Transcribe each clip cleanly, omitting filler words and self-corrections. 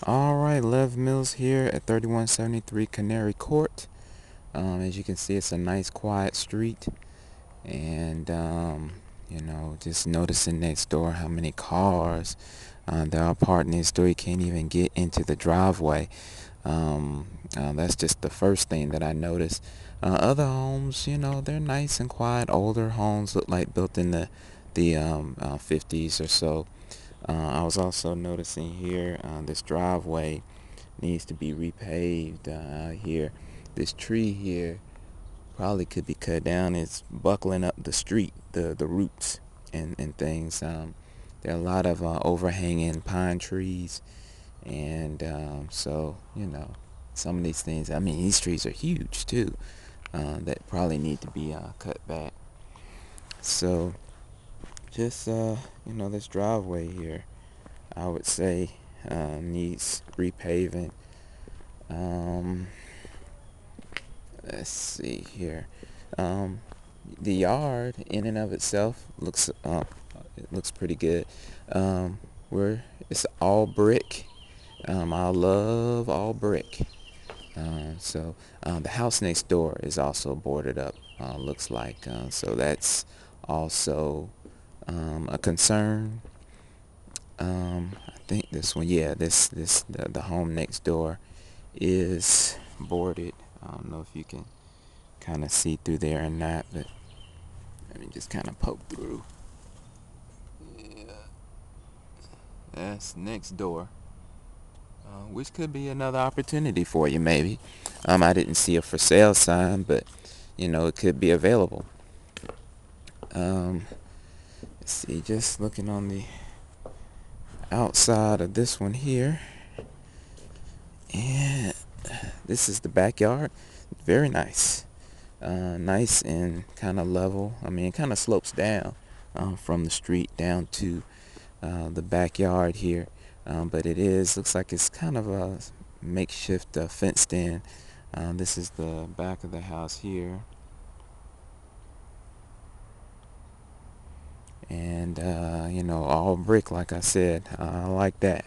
Alright, Lev Mills here at 3173 Canary Court. As you can see, it's a nice quiet street. And, just noticing next door how many cars there are parked next door. You can't even get into the driveway. That's just the first thing that I noticed. Other homes, they're nice and quiet. Older homes look like built in the 50s or so. I was also noticing here this driveway needs to be repaved here. This tree here probably could be cut down. It's buckling up the street, the roots and things. There are a lot of overhanging pine trees, and some of these things. I mean, these trees are huge too. That probably need to be cut back. So just this driveway here, I would say needs repaving. Um, let's see here. Um, the yard in and of itself looks pretty good. Where it's all brick. I love all brick. The house next door is also boarded up. Looks like so that's also a concern. I think this one, yeah, the home next door is boarded. I don't know if you can kind of see through there or not, but let me just kind of poke through. Yeah, that's next door, which could be another opportunity for you, maybe. I didn't see a for sale sign, but it could be available. Um, let's see, just looking on the outside of this one here, and this is the backyard. Very nice. Nice and kind of level. I mean, it kind of slopes down from the street down to the backyard here. But looks like it's kind of a makeshift fenced in. This is the back of the house here. And, all brick, like I said. I like that.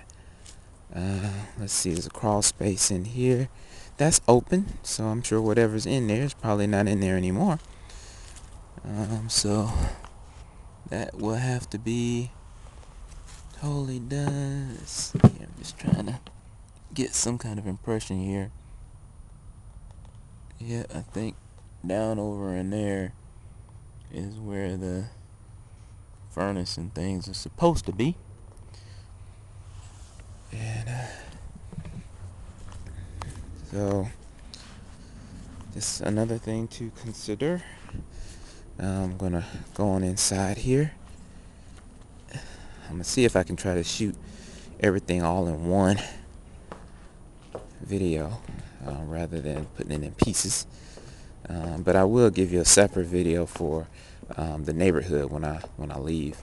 Let's see, there's a crawl space in here. That's open, so I'm sure whatever's in there is probably not in there anymore. So that will have to be totally done. Let's see, I'm just trying to get some kind of impression here. Yeah, I think down over in there is where the furnace and things are supposed to be. And so just another thing to consider. I'm gonna go on inside here. I'm gonna see if I can try to shoot everything all in one video rather than putting it in pieces. But I will give you a separate video for the neighborhood when I leave.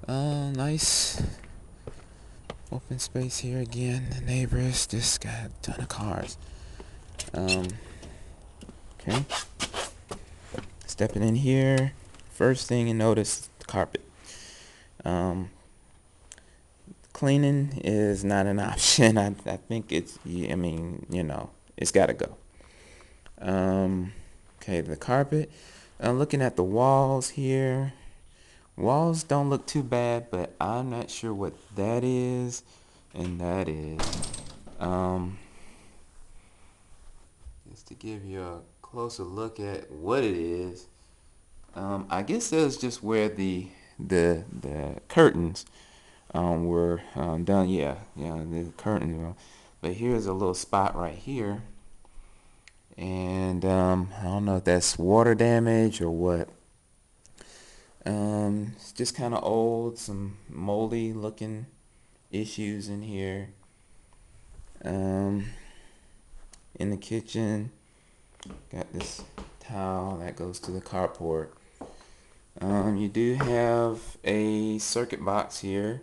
Nice open space here again. The neighbors just got a ton of cars. Okay. Stepping in here, first thing you notice, the carpet. Cleaning is not an option. I think it's, I mean, it's got to go. Okay, the carpet. Looking at the walls here. Walls don't look too bad, but I'm not sure what that is. And that is, just to give you a closer look at what it is. I guess that's just where the curtains were done. Yeah, the curtains were. But here's a little spot right here, and I don't know if that's water damage or what. It's just kind of old, some moldy looking issues in here. In the kitchen, got this towel that goes to the carport. You do have a circuit box here,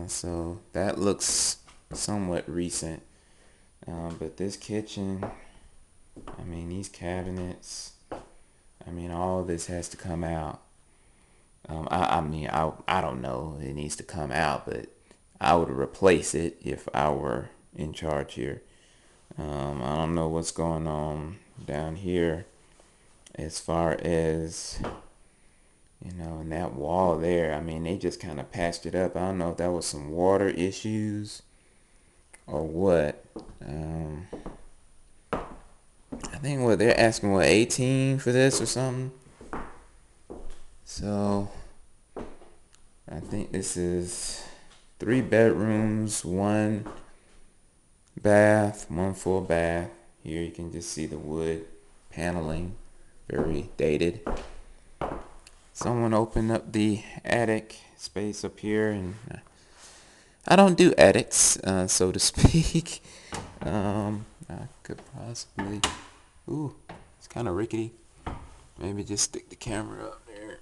so that looks somewhat recent. But this kitchen, I mean, these cabinets, I mean, all of this has to come out. I mean, I don't know. It needs to come out, but I would replace it if I were in charge here. I don't know what's going on down here as far as, in that wall there. I mean, they just kind of patched it up. I don't know if that was some water issues or what. I think what they're asking, 18 for this or something. So I think this is 3 bedrooms, 1 bath, 1 full bath. Here you can just see the wood paneling, very dated. Someone opened up the attic space up here, and I don't do attics, so to speak. I could possibly, ooh, it's kind of rickety. Maybe just stick the camera up there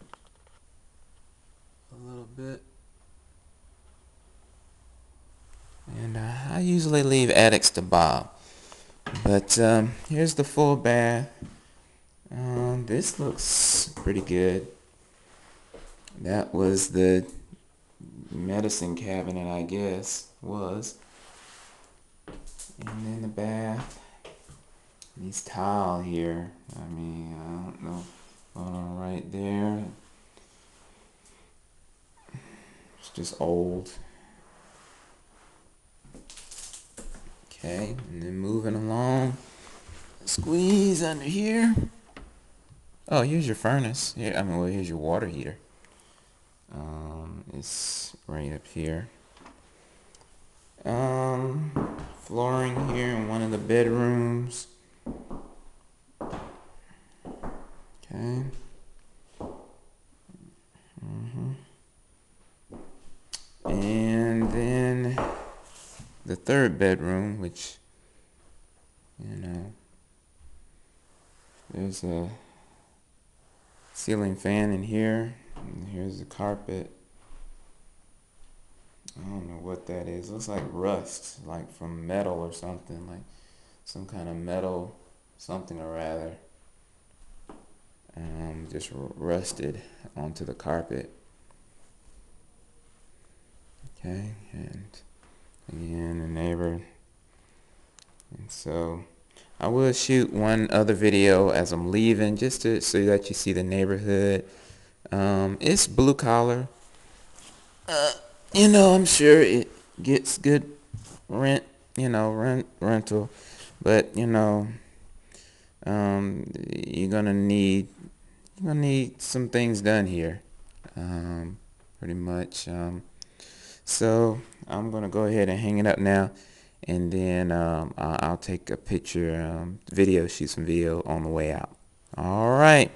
a little bit. And I usually leave attics to Bob. But here's the full bath. This looks pretty good. That was the medicine cabinet, I guess, was. And then the bath. These tile here. I mean, I don't know what's going on right there. It's just old. Okay, and then moving along. Squeeze under here. Oh, here's your furnace. Here, well, here's your water heater. It's right up here. Flooring here in one of the bedrooms. Okay. And then the third bedroom, which, there's a ceiling fan in here. And here's the carpet. I don't know what that is. Looks like rust, like from metal or something, like some kind of metal something or rather. Just rusted onto the carpet. Okay, and again, the neighbor. And so I will shoot one other video as I'm leaving, just so that you see the neighborhood. It's blue collar. I'm sure it gets good rent, rental, but you're gonna need some things done here, pretty much. So I'm gonna go ahead and hang it up now, and then I'll take a picture, shoot some video on the way out. All right.